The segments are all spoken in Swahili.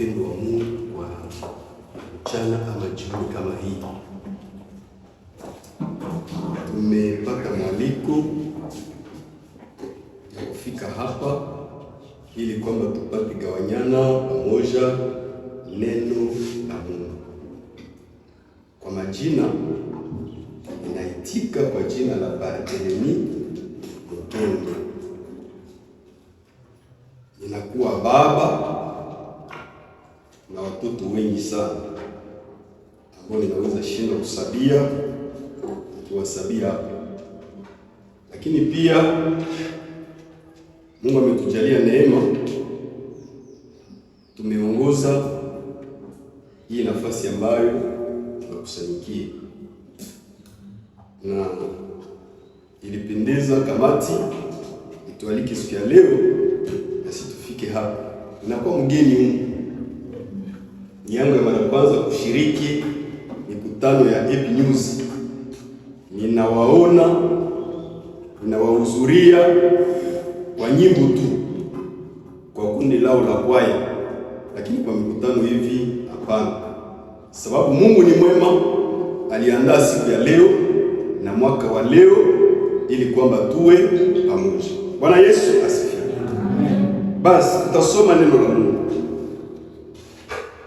upendo wa Mungu kwa mchana ama jioni kama hii. Tumepata mwaliko ya kufika hapa ili kwamba tupate gawanyana pamoja neno la Mungu. Kwa majina inaitika kwa jina la Barthelemy Mkenge. Ninakuwa baba na watoto wengi sana ambao ninaweza shindwa kusabia nikiwasabia hapa, lakini pia Mungu ametujalia neema, tumeongoza hii nafasi ambayo tunakusanyikia, na ilipendeza kamati itualike siku ya leo nasi tufike hapa. Ninakuwa mgeni humu, ni yangu ya mara kwanza kushiriki mikutano ya AP News. Ninawaona, ninawahudhuria kwa nyimbo tu, kwa kundi lao la kwaya, lakini kwa mikutano hivi hapana, sababu Mungu ni mwema. Aliandaa siku ya leo na mwaka wa leo ili kwamba tuwe pamoja. Bwana Yesu asifiwe. Basi tutasoma neno la Mungu.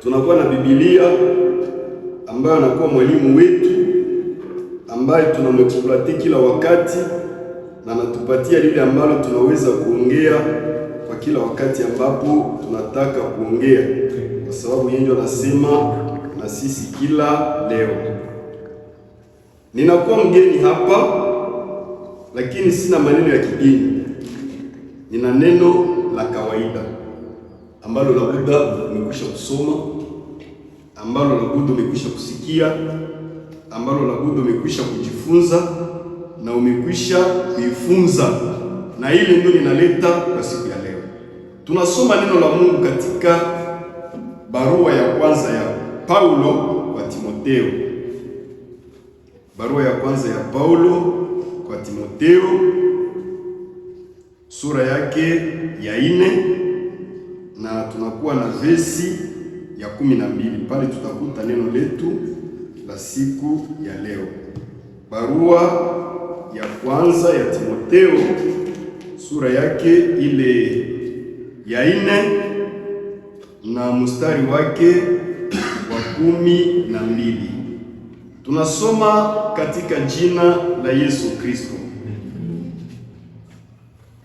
Tunakuwa na Biblia ambayo anakuwa mwalimu wetu, ambaye tunamexploiter kila wakati na anatupatia lile ambalo tunaweza kuongea kwa kila wakati ambapo tunataka kuongea, kwa sababu yeye ndio anasema na sisi kila leo. Ninakuwa mgeni hapa, lakini sina maneno ya kidini. Nina neno la kawaida ambalo labda umekwisha kusoma, ambalo labda umekwisha kusikia, ambalo labda umekwisha kujifunza na umekwisha kuifunza, na ile ndio ninaleta kwa siku ya leo. Tunasoma neno la Mungu katika barua ya kwanza ya Paulo kwa Timotheo. Barua ya kwanza ya Paulo kwa Timotheo, sura yake ya 4, na tunakuwa na versi ya 12. Pale tutakuta neno letu la siku ya leo. Barua ya kwanza ya Timotheo, sura yake ile ya 4 na mstari wake wa 12. Tunasoma katika jina la Yesu Kristo.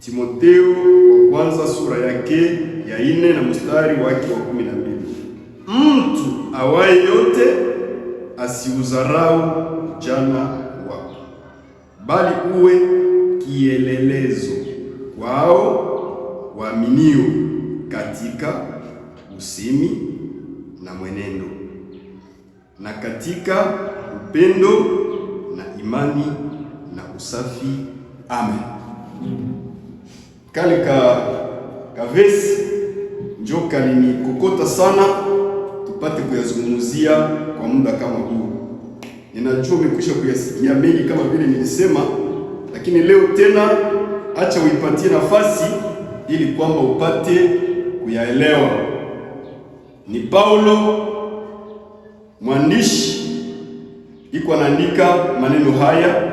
Timotheo wa kwanza, sura yake ya 4 na mstari wake wa 12. Mtu awaye yote asiudharau ujana wako, bali uwe kielelezo kwao waaminio katika usemi na mwenendo, na katika upendo na imani na usafi. Amen. Kale kavesi njo kalinikokota sana tupate kuyazungumzia kwa muda kama huu. Ninajua umekwisha kuyasikia mengi kama vile nilisema, lakini leo tena acha uipatie nafasi ili kwamba upate kuyaelewa. Ni Paulo mwandishi iko anaandika maneno haya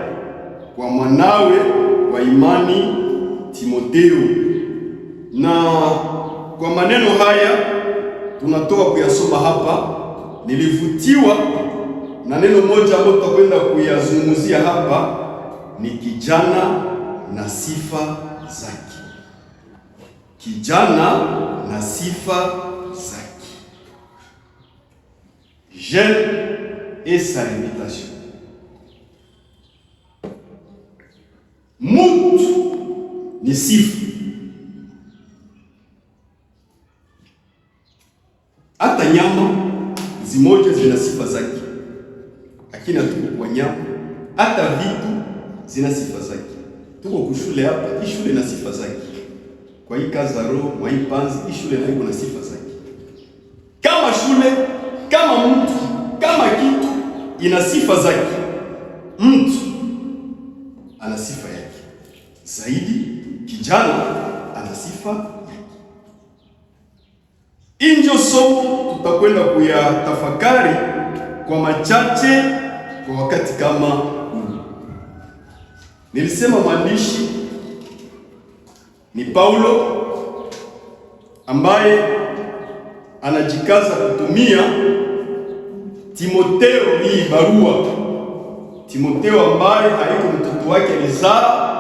kwa mwanawe wa imani Timotheo, na kwa maneno haya tunatoka kuyasoma hapa. Nilivutiwa na neno moja ambalo tutakwenda kuyazungumzia hapa, ni kijana na sifa zake. Kijana na sifa zake. Jeune et sa réputation. Mutu ni sifa. Hata nyama zimoja zina sifa zake, lakini hatuko kwa nyama. Hata vitu zina sifa zake. Tuko kushule hapa, hii shule ina sifa zake. Kwa hii kazi za roho, kwa hii panzi, hii shule nayo ina sifa zake. Kama shule, kama mtu, kama kitu ina sifa zake, mtu ana sifa yake. Zaidi kijana ana sifa yake. Hii ndio somo tutakwenda kuyatafakari kwa machache kwa wakati kama huu. Nilisema mwandishi ni Paulo ambaye anajikaza kutumia Timotheo hii barua. Timotheo ambaye haiko mtoto wake alizaa,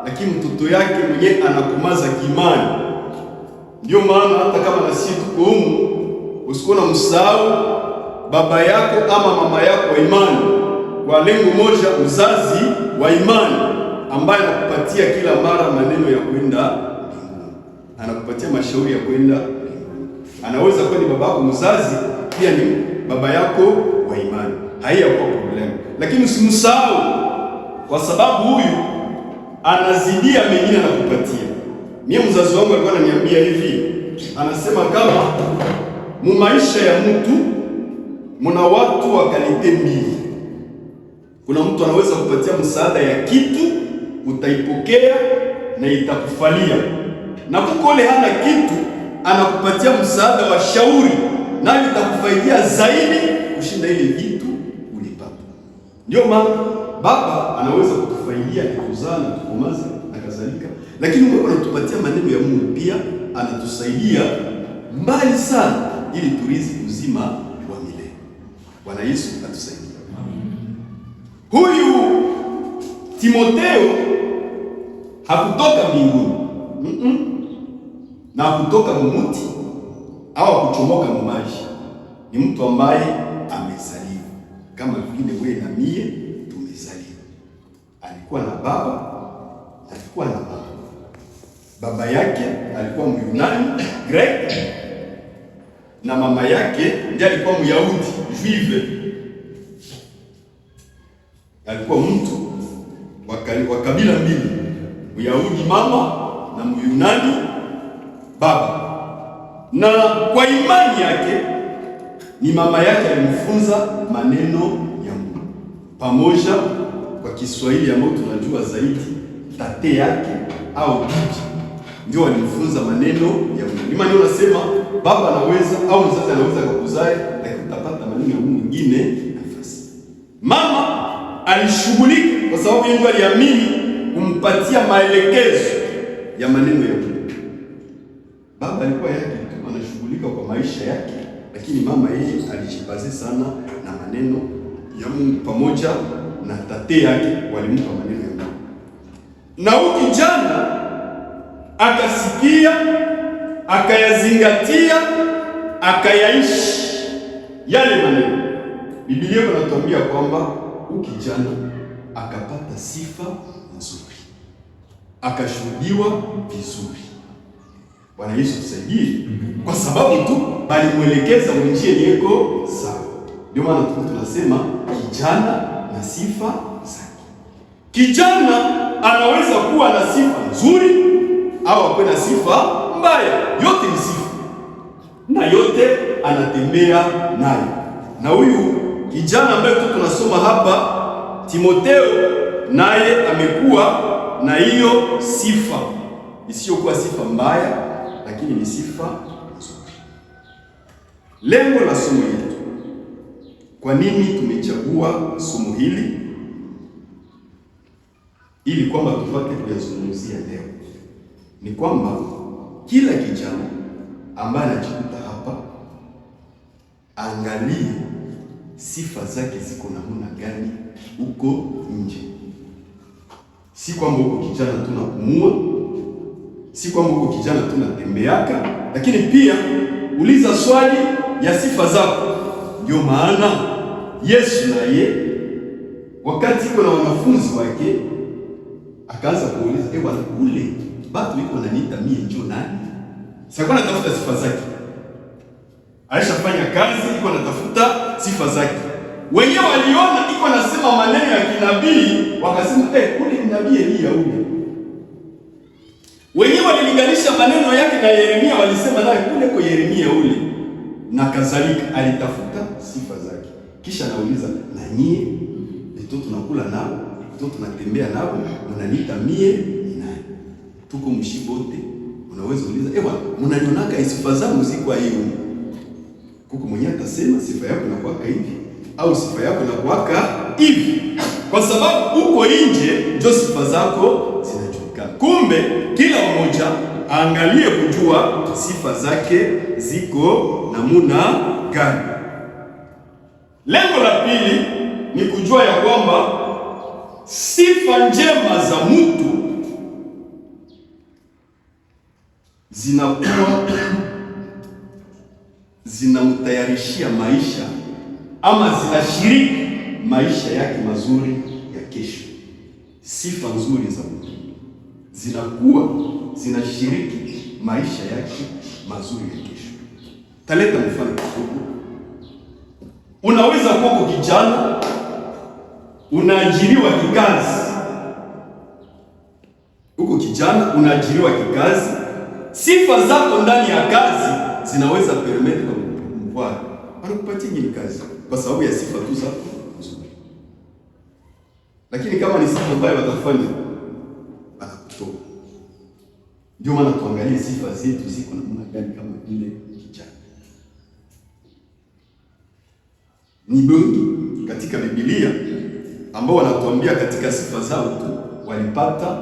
lakini mtoto yake mwenye anakumaza kimani. Ndio maana hata kama na sisi tuko humu, usikona msahau baba yako ama mama yako wa imani, kwa lengo moja, uzazi wa imani, ambaye anakupatia kila mara maneno ya kwenda mbinguni, anakupatia mashauri ya kwenda mbinguni. Anaweza kuwa ni baba yako mzazi, pia ni baba yako wa imani, haiyakuwa problemu, lakini usimsahau, kwa sababu huyu anazidia mengine anakupatia. Mimi mzazi wangu alikuwa ananiambia hivi, anasema kama mu maisha ya mtu muna watu wa kalite mbili. Kuna mtu anaweza kupatia msaada ya kitu, utaipokea na itakufalia, na kukole hana kitu, anakupatia msaada wa shauri, nayo itakufaidia zaidi kushinda ile vitu ulipata. Ndio maana baba anaweza kutufaidia kutuzaa na kutukomaza na kadhalika, lakini Mungu anatupatia maneno ya Mungu pia, anatusaidia mbali sana ili turizi uzima wa milele. Bwana Yesu atusaidie. Huyu Timotheo hakutoka mbinguni, na hakutoka mumuti au kuchomoka mumaji. Ni mtu ambaye amezaliwa kama vile wewe na mie tumezaliwa. Alikuwa na baba, alikuwa na mama. Baba yake alikuwa Myunani Greek, na mama yake ndiye alikuwa Myahudi Juive. Alikuwa mtu wa kabila mbili, Myahudi mama na Myunani baba. Na kwa imani yake ni mama yake alimfunza maneno ya Mungu, pamoja kwa Kiswahili ambayo tunajua zaidi, tate yake au bibi ndio alimfunza maneno ya Mungu. Ni maneno nasema baba anaweza au mzazi anaweza kukuzae, lakini utapata maneno ya Mungu mwingine nafasi. Mama alishughulika kwa sababu yeye ndiye aliamini kumpatia maelekezo ya maneno ya Mungu. Baba alikuwa yake tu anashughulika kwa maisha yake, lakini mama yeye alijipaze sana na maneno ya Mungu, pamoja na tate yake walimpa maneno ya Mungu. Na huyu kijana akasikia, akayazingatia, akayaishi yale maneno. Biblia inatuambia kwamba huyu kijana akapata sifa nzuri, akashuhudiwa vizuri. Bwana Yesu tusaidie, kwa sababu tu balimwelekeza mwenjie niyeko sawa. Ndio maana tunasema kijana na sifa zake. Kijana anaweza kuwa na sifa nzuri au akuwe na sifa mbaya, yote ni sifa na yote anatembea nayo. Na huyu kijana ambaye tunasoma hapa Timotheo, naye amekuwa na hiyo sifa, isiyokuwa sifa mbaya, lakini ni sifa nzuri. Lengo la somo letu, kwa nini tumechagua somo hili? Ili kwamba tupate kuyazungumzia leo, ni kwamba kila kijana ambaye anajikuta hapa, angalie sifa zake ziko namna gani huko nje. Si kwamba huko kijana tunapumua, si kwamba huko kijana tunatembeaka, lakini pia uliza swali ya sifa zako. Ndio maana Yesu naye wakati iko na wanafunzi wake akaanza kuuliza, bwana, kule batu iko wananiita mie njoo nani? Sasa anatafuta sifa zake. Aishafanya kazi, iko anatafuta sifa zake. Wenyewe waliona iko nasema maneno ya kinabii, wakasema kule ni nabii Elia huyo. Wenyewe walilinganisha maneno yake na Yeremia, walisema naye kule kwa Yeremia ule na kadhalika. Alitafuta sifa zake. Kisha anauliza, na nyie ndio tunakula nao, ndio tunatembea nao, mnaniita mie ni nani? Tuko mshibote. Unaweza uliza, bwana, mnanionaka sifa zangu ziko hiyo. kuko mwenye atasema sifa yako inakuwaka hivi au sifa yako inakuwaka hivi, kwa sababu uko nje ndio sifa zako zinajulikana. Kumbe kila mmoja aangalie kujua sifa zake ziko namuna gani. Lengo la pili ni kujua ya kwamba sifa njema za mtu zinakuwa zinamtayarishia maisha ama zinashiriki maisha yake mazuri ya kesho. Sifa nzuri za mtu zinakuwa zinashiriki maisha yake mazuri ya kesho. Taleta mfano kidogo. Unaweza kuwa kijana unaajiriwa kikazi. Huko kijana unaajiriwa kikazi, sifa zako ndani ya kazi zinaweza permit kwa mkwara anakupatia nyingi kazi kwa sababu ya sifa tu zako nzuri. Lakini kama ni sifa mbaya watafanya atakutoa. Ndio maana tuangalie sifa zetu ziko namna gani kama vile kijana. Ni wengi katika Biblia ambao wanatuambia katika sifa zao tu walipata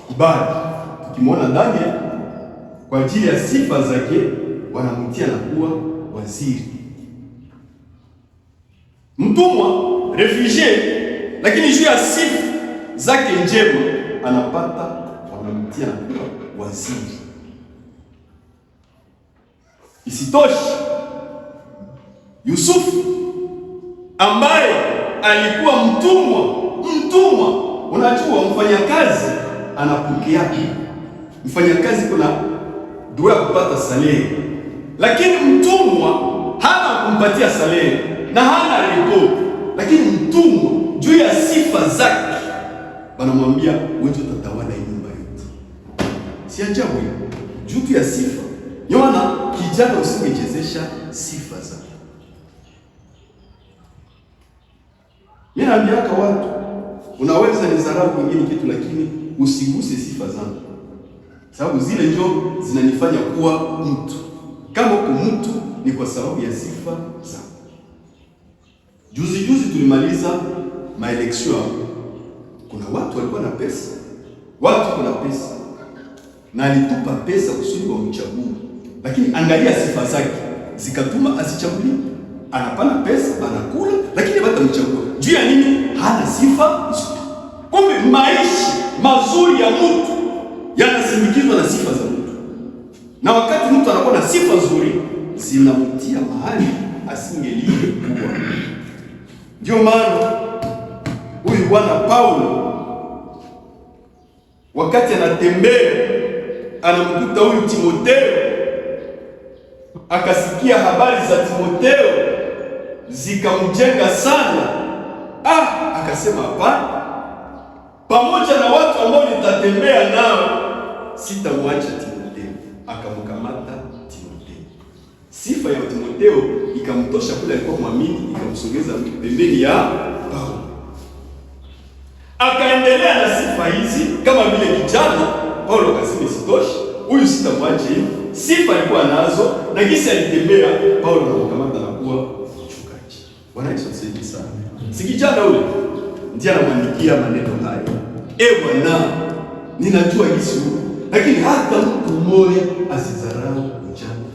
kibali. Tukimwona Daniel kwa ajili ya sifa zake wanamtia na kuwa waziri. Mtumwa, refugee, lakini juu ya sifa zake njema anapata wanamtia na kuwa waziri. Isitoshi, Yusufu ambaye alikuwa mtumwa, unajua mfanyakazi anapokea, mfanyakazi kuna dua kupata salary, lakini mtumwa hana kumpatia salary na hana ripoti. Lakini mtumwa juu ya sifa zake wanamwambia wewe utatawala nyumba yote. Si ajabu hiyo, juu ya sifa. Yona kijana usingechezesha sifa zake. Mimi naambiaka watu, unaweza nizarau kwingine kitu lakini usiguse sifa zangu. Sababu zile ndio zinanifanya kuwa mtu. Kama uko mtu ni kwa sababu ya sifa zako. Juzi tulimaliza maelection. Kuna watu walikuwa na pesa. Watu kuna pesa. Na alitupa pesa kusudi wamchague. Lakini angalia sifa zake zikatuma asichaguliwe. Anapana pesa, anakula, lakini batamchagua. Juu ya nini? Hana sifa nzuri. Kumbe maisha mazuri ya mtu yanasindikizwa na sifa za mtu. Na wakati mtu anakuwa na sifa nzuri, zinamtia mahali asingeliwe kuwa. Ndio maana huyu bwana Paulo wakati anatembea anamkuta huyu Timotheo, akasikia habari za Timotheo zikamjenga sana. Akasema hapana, pamoja na watu ambao nitatembea nao sitamwacha Timotheo. Akamkamata Timotheo. Sifa ya Timotheo ikamtosha kule alikuwa mwamini, ikamsogeza pembeni ya Paulo. Akaendelea na sifa hizi kama vile kijana. Paulo akasema sitoshi, huyu sitamwacha hivi. Sifa alikuwa nazo na kisi alitembea, Paulo akamkamata na kuwa mchungaji. Bwana Yesu asifiwe sana. Si kijana ule ndiye anamwandikia maneno haya. Bwana, ninajua Yesu, lakini hata mtu mmoja asizarau ujana.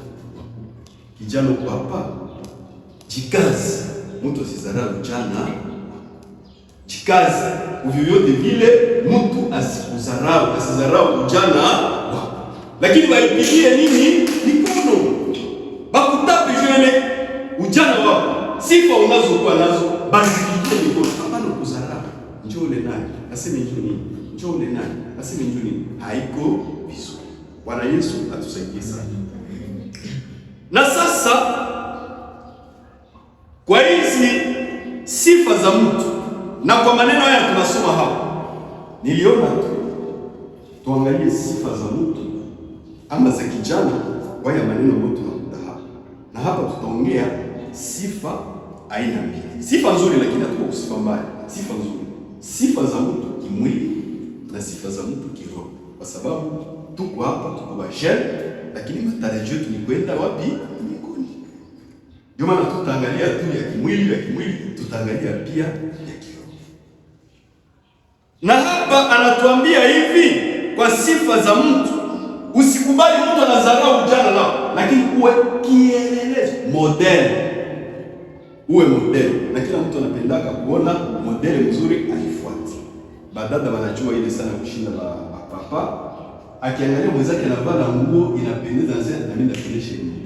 Kijana uko hapa, jikazi, mtu asizarau ujana. Jikazi, vyovyote vile mtu asikuzarau, asizarau ujana wako. Lakini waipigie nini? Mikono. Bakutape jene ujana wako. Sifa unazokuwa nazo, basi kitie mikono. Hapana kuzarau. Njoo ule nani? Aseme njoo nini? Njoo ule nani? Aseme njoo nini? Haiko vizuri. Bwana Yesu atusaidie sana. Na sasa kwa hizi sifa za mtu na kwa maneno haya tunasoma hapa, niliona tuangalie sifa za mtu ama za kijana kwa ya maneno ambayo tunakuta hapa. Na hapa tutaongea sifa aina mbili. Sifa nzuri lakini hatuko sifa mbaya. Sifa nzuri. Sifa za mtu kimwili na sifa za mtu kiroho. Kwa sababu tuko hapa tuko bashel, lakini matarajio yetu ni kwenda wapi? Mbinguni. Ndio maana tutaangalia tu ya kimwili, tutaangalia pia ya kiroho. Na hapa anatuambia hivi kwa sifa za mtu, usikubali mtu anadharau ujana lao, lakini uwe kielelezo, model. Uwe model. Na kila mtu anapendaka kuona model mzuri alifuati. Badada wanajua ile sana kushinda papa. Akiangalia mwenzake anavaa nguo inapendeza na sasa mimi nitafunisha ile model.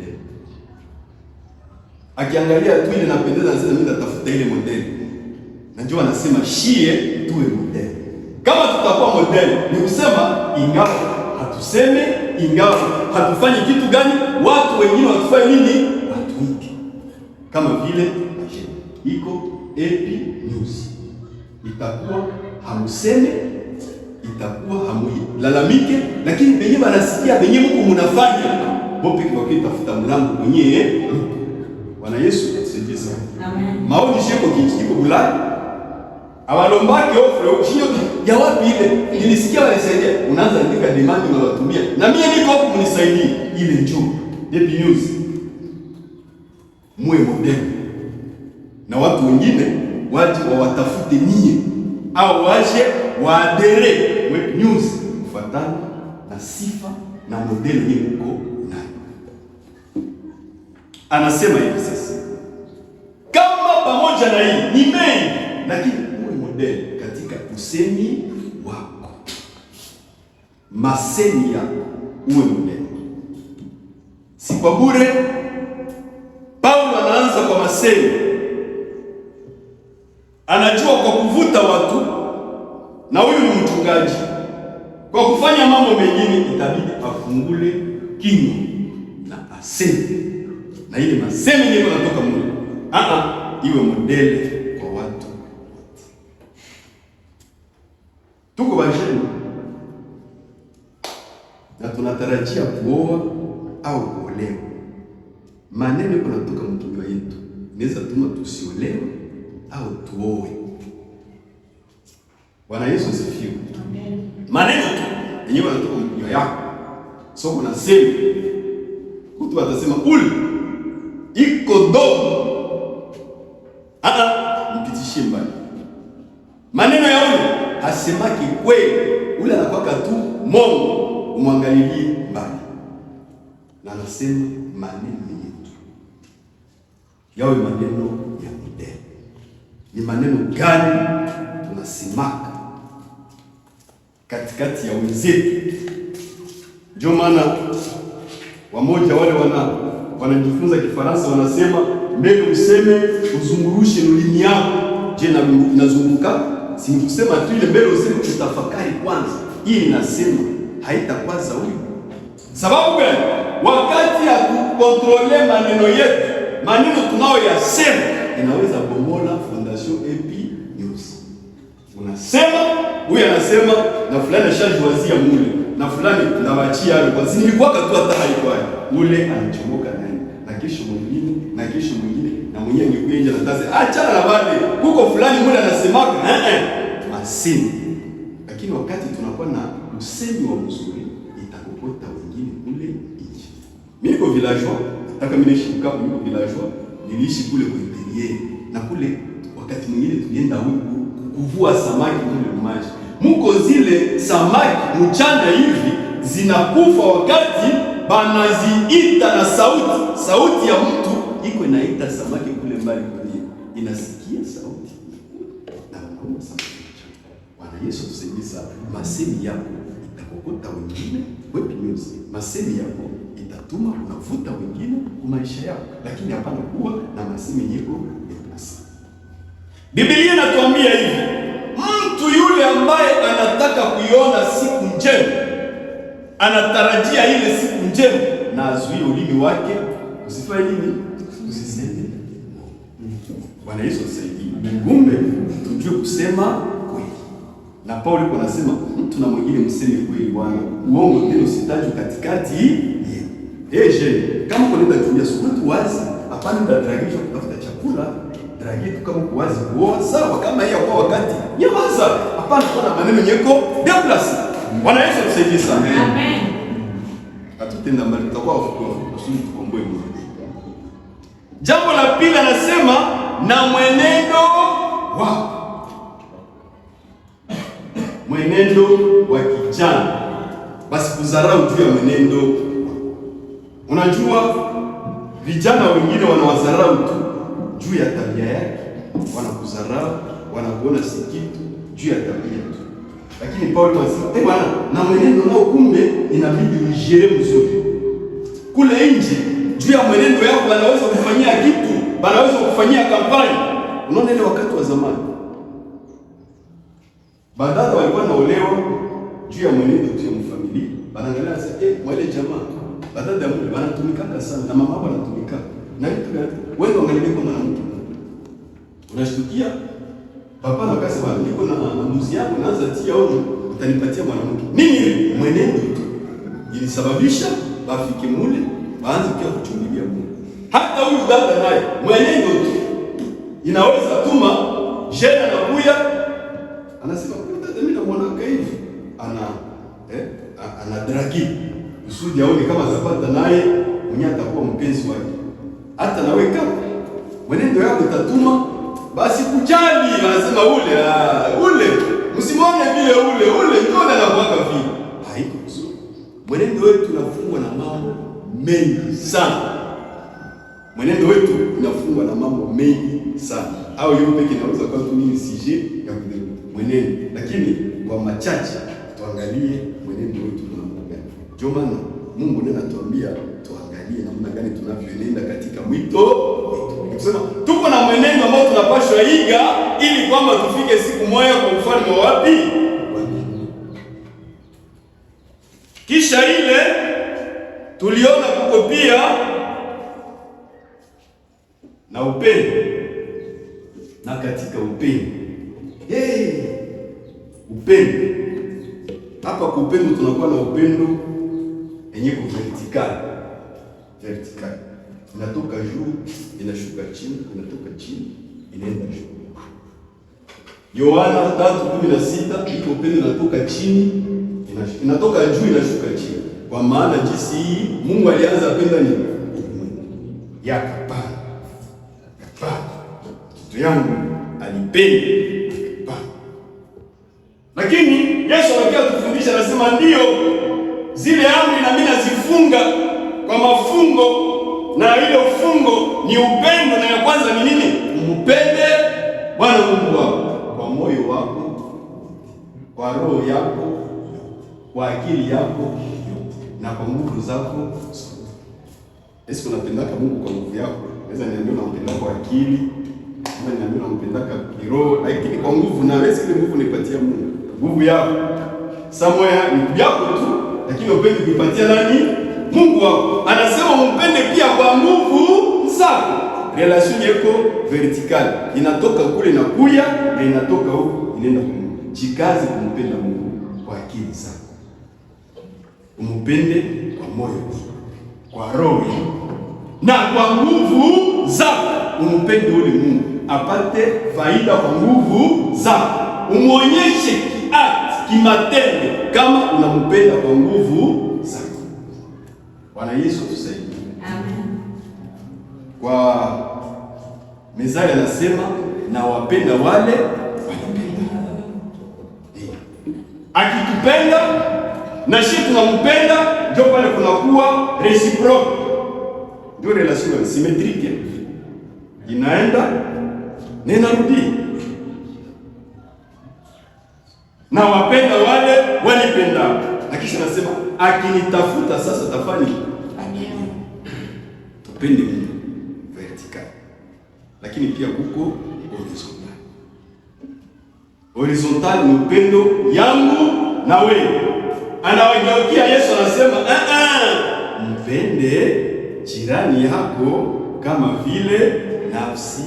Akiangalia tu ile inapendeza na sasa mimi nitafuta ile model. Najua anasema shie tuwe model. Kama tutakuwa model ni kusema ingawa hatuseme, ingawa hatufanyi kitu gani, watu wengine watufanye nini? Watuike. Kama vile iko epi news. Itakuwa hamuseme, itakuwa hamulalamike, lakini benye banasikia benye mko mnafanya bope kwa kitafuta mlango mwenyewe. Bwana Yesu atusaidie sana. Amen. Maoni sheko kiko bulani. Awalombake ofre ukishinyo ya wapi ile? Nilisikia walisaidia. Unaanza andika demand unawatumia. Na mimi niko hapo mnisaidie ile njoo. Epi news. Muwe model. Na watu wengine waje wawatafute nyie au waje waadere web news kufuatana na sifa na model yenye uko nayo. Anasema hivi sasa, kama pamoja na hii ni mengi, lakini uwe model katika usemi wako, masemi yako, uwe model. Si kwa bure Paulo anaanza kwa masemi. Anajua kwa kuvuta watu, na huyu ni mchungaji. Kwa kufanya mambo mengine itabidi afungule kinywa na aseme. Na ile masemi ndio yanatoka Mungu. Iwe modele kwa watu wote. Tuko basheni. Na tunatarajia kuoa au kuolewa. Maneno yanatoka mtumiwa yetu. Inaweza tuma tusiolewe au tuoe. Bwana Yesu asifiwe. Amen. Maneno tu yenyewe yanatoka mtumiwa yako. So kuna sema mtu atasema uli iko dogo. Mpitishie mbali. Maneno ya ule hasemaki kweli. Ule anakuwa tu mongo, umwangalilie mbali. Na anasema maneno yetu yawe maneno ya model. Ni maneno gani tunasimaka katikati ya wenzetu? Ndio maana wamoja wale wanajifunza Kifaransa wanasema mbele useme uzungurushe ulimi yako. Je, na inazunguka? Si kusema tu ile mbele useme utafakari kwanza. Hii inasema haitakwaza huyu. Sababu gani? Wakati ya kukontrole maneno yetu, maneno tunayoyasema inaweza bomola Fondation Epi News. Unasema, huyu anasema na fulani ashajwazia mule, na fulani ndawachia hapo kwa sababu nilikuwa tu hata haikuwa. Ule anachomoka ndani. Na kesho mwingine, na kesho mwingine, na mwenyewe ngekuja na taze. Achana na bali. Huko fulani mule anasemaka, masini. Lakini wakati tunakuwa na usemi wa mzuri, itakokota wengine kule nje. Mimi niko villageois, nataka mimi niishi Bukavu, niko villageois, niliishi kule kwa interior. Na kule wakati mwingine tulienda huko kuvua samaki kule maji. Muko zile samaki mchana hivi zinakufa wakati banaziita na sauti ya mtu iko inaita samaki kule mbali kule. Inasikia sauti. Na unaona samaki. Bwana Yesu tusaidie sana. Masemi yako itakokota wengine, wewe news. Masemi yako itatuma unavuta wengine kwa maisha yako, lakini hapana kuwa na masemi yako ya plasi. Biblia inatuambia hivi, mtu yule ambaye anataka kuiona siku njema, anatarajia ile siku njema, na azuie ulimi wake usifanye nini? Usiseme. Bwana Yesu asaidie. Kumbe tujue kusema kweli. Na Paulo yuko anasema mtu na mwingine mseme kweli Bwana. Uongo tena usitajwe katikati yenu. Kama unaenda kutumia sukutu wazi, hapana ndadragisha kutafuta chakula. Dragi tu kama kuwazi kuoa sawa, kama hiyo kwa wakati nyamaza, hapana kuna maneno nyeko deplace. Bwana Yesu tusaidie sana. Amen. Atutenda mbali tutakuwa usuni tukomboe Mungu. Jambo la pili anasema na mwenendo wako. Mwenendo wa kijana, basi kudharau juu ya mwenendo wako. Unajua vijana wengine wanawadharau tu juu ya tabia yake, wanakudharau, wanakuona si kitu juu ya tabia tu. Lakini Paulo anasema bwana, na mwenendo nao kumbe inabidi ujere mzuri. Kule nje juu ya mwenendo yako wanaweza kufanyia kitu, wanaweza kufanyia kampani. Unaona ile wakati wa zamani badala walikuwa naolewa juu ya mwenendo tu ya mfamilia, wanaangalia sasa wale jamaa badala ya mle wanatumikaka sana na mama wao wanatumika. Na kitu gani? Wewe angalia kwa mwanamke. Unashtukia papa na kasi bwana, niko na mbuzi yako naanza tia au utanipatia mwanamke. Nini mwenendo tu ilisababisha bafike mule baanze pia kuchungilia Mungu. Hata huyu dada naye mwenendo tu inaweza tuma jana na kuya anasema dada, mimi namuona hivi ana dragi usudi aone kama zapata naye mwenye atakuwa mpenzi wake. Hata nawe kama mwenendo yako itatuma basi kujali, anasema ule msimwone vile ule ndio anakuwaka vile. Haiko vizuri. Mwenendo wetu unafungwa na mambo mengi sana. Mwenendo wetu unafungwa na mambo mengi sana. Au hiyo pekee inaweza kuwa tu nini sije ya mwenendo. Lakini kwa machache tuangalie mwenendo wetu kuna namna gani. Ndio maana Mungu ndiye anatuambia tuangalie namna gani tunavyoenenda katika mwito wetu. Nikisema tuko na mwenendo ambao tunapaswa iga ili kwamba tufike siku moja kwa ufalme wa wapi? Kisha ile tuliona kuko pia na upendo. Na katika upendo. Upendo. Hapa kwa upendo tunakuwa na upendo yenye vertical. Inatoka juu, inashuka chini, inatoka chini, inaenda juu. Yohana 3:16 iko upendo inatoka chini, inatoka juu, inashuka chini. Kwa maana jinsi hii Mungu alianza penda ni yakapana. Kitu yangu alipenda. Lakini Yesu anakuja kutufundisha, anasema ndio zile amri na mimi nazifunga kwa mafungo, na ile ufungo ni upendo. Na ya kwanza ni nini? Umpende Bwana Mungu wako kwa moyo wako, kwa roho yako, kwa akili yako na kwa nguvu zako zote. Yesu unapendaka Mungu kwa nguvu yako. Naweza niambia unampenda kwa akili, naweza niambia unampenda kwa roho, lakini kwa nguvu. Na wewe ile nguvu nipatia Mungu. Nguvu yako somewhere ni yako tu, lakini upende kuipatia nani? Mungu wako. Anasema umpende pia kwa nguvu zako. Relation yako vertical. Inatoka kule na kuya na inatoka huko inaenda kwa Mungu. Jikaze kumpenda Mungu kwa akili zako. Umpende kwa moyo wako, kwa roho na kwa nguvu zako. Umpende ule Mungu apate faida kwa nguvu zako. Umuonyeshe kimatendo kama unampenda kwa nguvu zako. Bwana Yesu tusaidie. Amen. Kwa Mithali anasema na wapenda wale wanapenda. Akitupenda na sisi tunampenda, ndio pale kunakuwa reciprocal. Ndio relation symmetrique. Inaenda na inarudi. Na wapenda wale walipenda. Na kisha nasema akinitafuta sasa tafani. Amen. Tupende Mungu vertical. Lakini pia kuko horizontal. Horizontal ni upendo yangu na wewe. Anawageukia Yesu anasema mpende jirani yako kama vile nafsi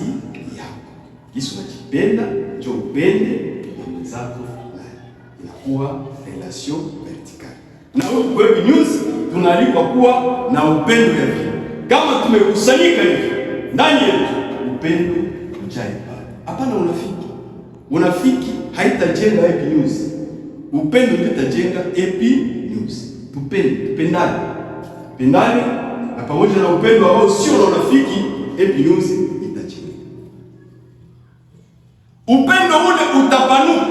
yako. Yesu anajipenda, njoo upende mwenzako. Inakuwa relation vertical. Na huko Web News tunaalikwa kuwa na upendo ya vile. Kama tumekusanyika hivi ndani yetu, upendo ujai pale. Hapana unafiki. Unafiki haitajenga Web News. Upendo ndio utajenga Web News. Tupendane. Pendane na pamoja na upendo ambao sio na unafiki, epinuzi itachini. Upendo ule utapanuka.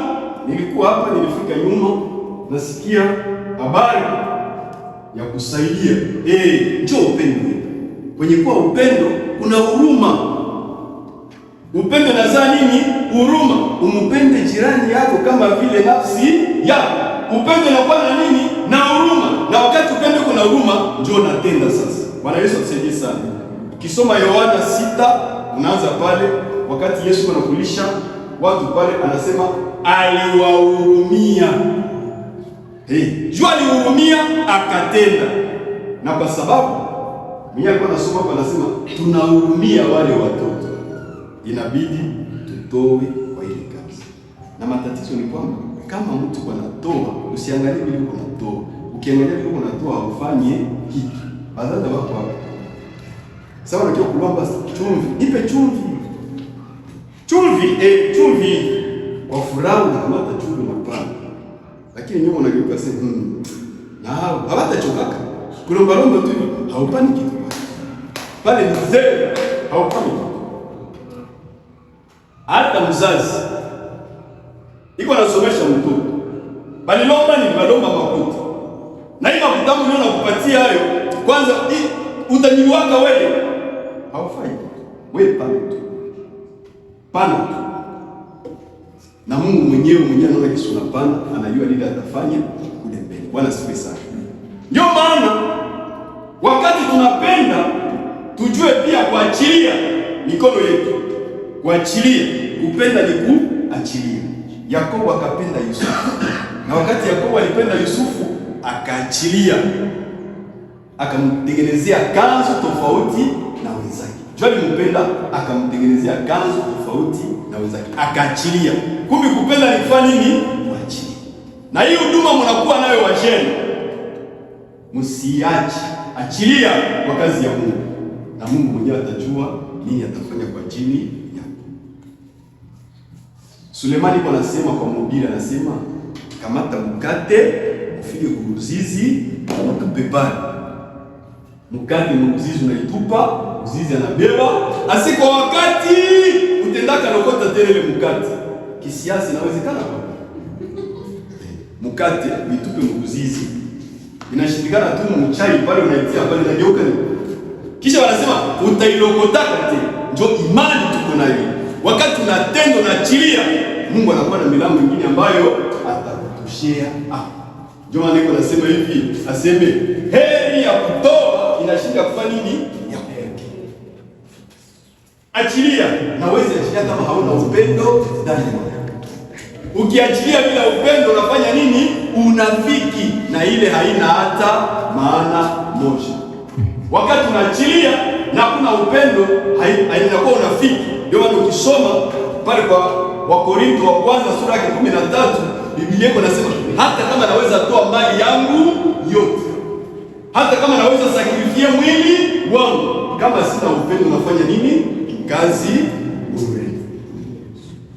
Nilikuwa hapa, nilifika nyuma, nasikia habari ya kusaidia. Njoo upendo. Kwenye kuwa upendo kuna huruma. Upendo nazaa nini? Huruma. Umpende jirani yako kama vile nafsi yako. Upendo unakuwa na nini? Na huruma. Na wakati upendo kuna huruma, njoo natenda sasa. Bwana Yesu atusaidie sana. Ukisoma Yohana 6, unaanza pale wakati Yesu anakulisha watu pale, anasema aliwahurumia. Jua alihurumia akatenda. Na kwa sababu mimi alikuwa nasoma hapa, anasema tunahurumia wale watoto, inabidi tutoe kwa ile kazi. Na matatizo ni kwamba kama mtu anatoa, usiangalie vile unatoa. Ukiangalia vile unatoa ufanye kitu. Badala wako hapo. Sawa, unajua kulomba chumvi. Nipe chumvi. Chumvi. Kwa furaha unakamata chumvi na pana. Lakini nyuma unageuka sasa, na hawatachokaka. Kulomba tu haupani kitu. Pale ni zero, haupani. Hata mzazi iko nasomesha mtoto, balilomba ni balomba makuta. Na hii makuta mwenyewe nakupatia hayo, kwanza utaniwaka wewe. Haufai. Wewe pana tu. Na Mungu mwenyewe anaona kisu na pana, anajua lile atafanya kule mbele. Bwana sifiwe sana. Ndio maana wakati tunapenda tujue pia kuachilia mikono yetu. Kuachilia, kupenda ni kuachilia. Yakobo akapenda Yusufu. Na wakati Yakobo alipenda Yusufu, akaachilia. Akamtengenezea kanzu tofauti na wenzake. Jua alimpenda, akamtengenezea kanzu tofauti na wenzake. Akaachilia. Kumbe kupenda ni kufanya nini? Kuachilia. Na hii huduma mnakuwa nayo wajeni. Msiache. Achilia kwa kazi ya Mungu. Na Mungu mwenyewe atajua nini atafanya kwa ajili yako. Sulemani kwa anasema kwa mhubiri, anasema kamata mkate ufike kuruzizi utupe pale. Mkate mruzizi unaitupa, mruzizi anabeba, asiko wakati utendaka lokota tele ile mkate. Kisiasa inawezekana kwa mkate mitupe mruzizi. Inashindikana tu mchai pale unaitia pale inageuka ni. Kisha wanasema utailokotaka tena. Ndio imani tuko nayo. Wakati tunatendo na achilia, Mungu anakuwa na milango mingine ambayo atakutushia. Ndio maana niko nasema hivi, aseme heri ya kutoa inashinda kufanya nini? Ya kuweka. Achilia, na wewe achilia kama hauna upendo ndani yako. Ukiachilia bila upendo unafanya nini? Unafiki, na ile haina hata maana moja. Wakati unaachilia na kuna upendo, hainakuwa unafiki. Ndio maana ukisoma pale kwa Wakorintho wa kwanza sura ya 13, Biblia inasema hata kama naweza toa mali yangu yote, hata kama naweza sakrifia mwili wangu, kama sina upendo nafanya nini? Kazi bure.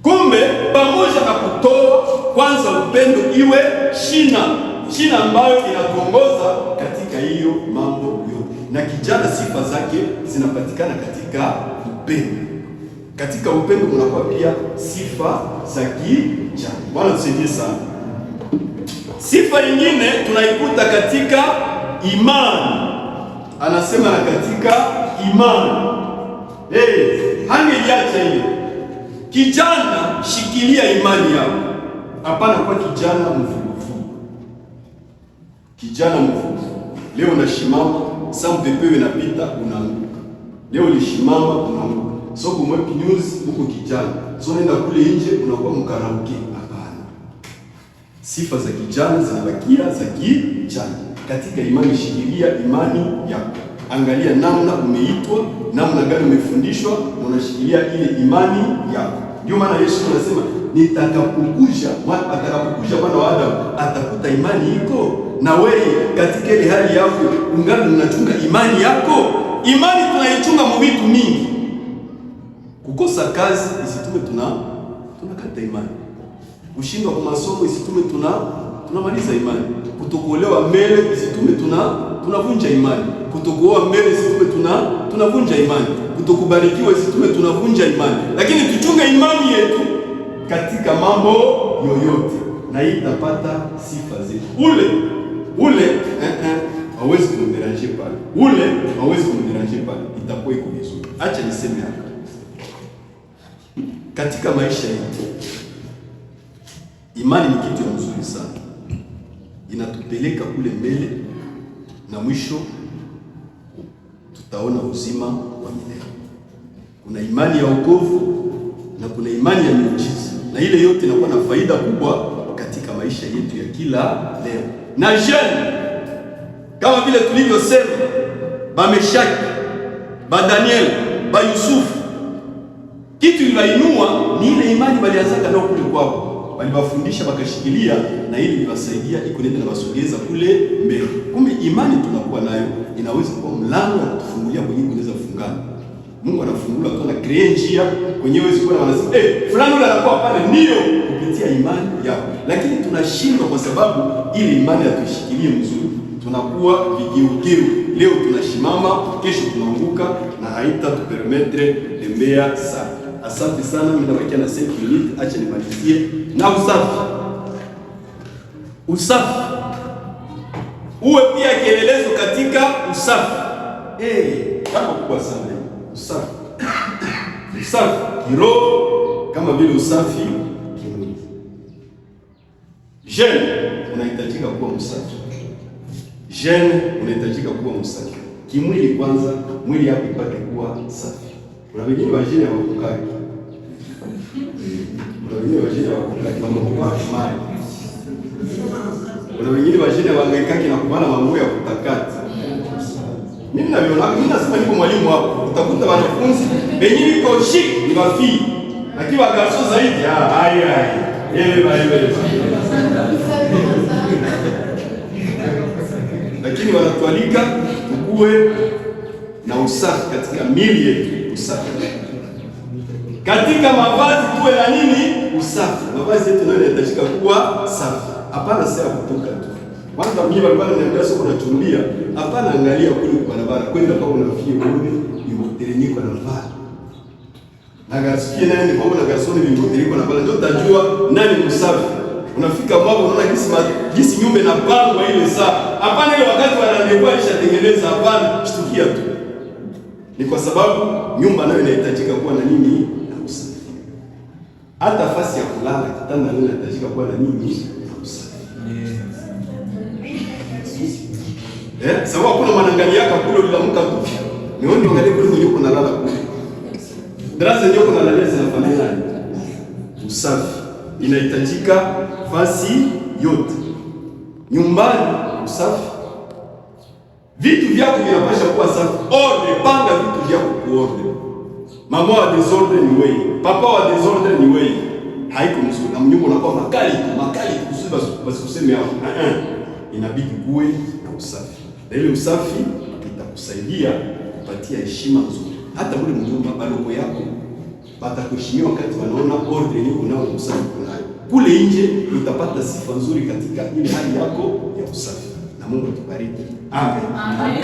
Kumbe pamoja na kutoa, kwanza upendo iwe shina ambayo inatuongoza katika hiyo mambo yote. Na kijana sifa zake zinapatikana katika upendo. Katika upendo kunakuwa pia sifa za kijana. Bwana tusaidie sana. Sifa nyingine tunaikuta katika imani. Anasema na katika imani. Hangeiacha hiyo. Kijana, shikilia imani yako. Hapana kwa kijana mvuguvugu. Kijana mvuguvugu. Leo unashimama, saa mpepewe inapita unaanguka. Leo ulishimama unaanguka. So kumwepi news huko kijana. So nenda kule nje unakuwa mkaraoke. Hapana. Sifa za kijana zinabakia za kijana. Katika imani, shikilia imani yako. Angalia namna umeitwa, namna gani umefundishwa, na unashikilia ile imani yako. Ndio maana Yesu anasema atakapokuja Mwana wa Adamu atakuta imani iko. Na wewe katika ile hali yako ungali unachunga imani yako. Imani tunaichunga mu vitu mingi. Kukosa kazi isitume tunakata imani. Kushindwa kwa masomo isitume tunamaliza imani. Kutokuolewa mbele isitume tunavunja imani. Kutokuoa mbele isitume tunavunja imani. Kutokubarikiwa isitume tunavunja imani. Lakini tuchunge imani yetu katika mambo yoyote, na hii itapata sifa zetu. Ule hawezi kumderange pale. Hawezi kumderange pale. Itakuwa iko vizuri. Acha niseme hapa. Katika maisha yetu, imani ni kitu mzuri sana. Inatupeleka kule mbele, na mwisho tutaona uzima wa milele. Kuna imani ya wokovu na kuna imani ya miujiza, na ile yote inakuwa na faida kubwa katika maisha yetu ya kila leo. Na jeune, kama vile tulivyosema, ba Meshaki, ba Daniel, ba Yusufu, kitu iliwainua ni ile imani walianzaka nao kule kwao. Walibafundisha bakashikilia, na ili ibasaidia iko nenda na basogeza kule mbele. Kumbe imani tunakuwa nayo inaweza kuwa mlango wa kutufungulia kwenye kunaweza kufungana. Mungu anafungula tu na create njia kwenye wewe sikuwa wanasema fulani yule anakuwa pale, ndio kupitia imani yao. Lakini tunashindwa kwa sababu ile imani hatushikilie mzuri. Tunakuwa vigeugeu. Leo tunashimama, kesho tunaanguka, na haitatupermettre tembea sana. Asante sana, mimi nabakia na 5 minutes, acha nimalizie na usafi. Usafi uwe pia kielelezo katika usafi. Kama kubwa sana usafi. Usafi kiroho kama vile usafi kimwili. Jeune unahitajika kuwa msafi. Jeune unahitajika kuwa msafi. Kimwili kwanza, mwili yako ipate kuwa safi. Kuna wengine wajene hawakukaki. Kuna wengine wajene hawakukaki mambo kwa shimani. Kuna wengine wajene wangaikaki na kubana mambo ya kutakati. Mimi nasema niko mwalimu hapo. Utakuta wanafunzi wenye iko shik ni wafi. Lakini wagarso zaidi lakini wanatualika tukue na usafi katika miili yetu. Usafi katika mavazi, tuwe na nini? Usafi. Mavazi yetu nayo yanahitajika kuwa safi. Hapana sasa kutoka tu. Kwanza mimi walikuwa wananiambia soko nachungulia. Hapana, angalia kule kwa barabara. Kwenda kama unafia uone imotereniko na vaa. Na gasikie nani kwa una gasoni imotereniko na vaa. Ndio utajua nani msafi. Unafika mambo unaona jinsi nyumba inapangwa ile saa. Hapana, ile wakati wanandewa ishatengeneza, hapana, shtukia tu. Ni kwa sababu nyumba nayo inahitajika kuwa na nini? Na usafi. Hata nafasi ya kulala, kitanda nayo inahitajika kuwa na nini? Na usafi. Sawa, kuna mwanangalia yako kule uliamka tu. Ni wewe ndio angalia kule uko nalala kule. Darasa ndio uko nalala zinafanana. Usafi inahitajika fasi yote. Nyumbani usafi. Vitu vyako vinapaswa kuwa safi. Ordre, panga vitu vyako kwa ordre. Mama wa desordre ni wewe. Papa wa desordre ni wewe. Haiko mzuri. Na mnyumba unakuwa makali kusudi basi kuseme hapo. Inabidi kuwe na usafi. Na ile usafi itakusaidia kupatia heshima nzuri. Hata ule mnyumba baloko yako batakuheshimia wakati wanaona ordre ni unao usafi kunayo. Kule nje utapata sifa nzuri katika ile hali yako ya usafi. Na Mungu atubariki. Amen. Amen.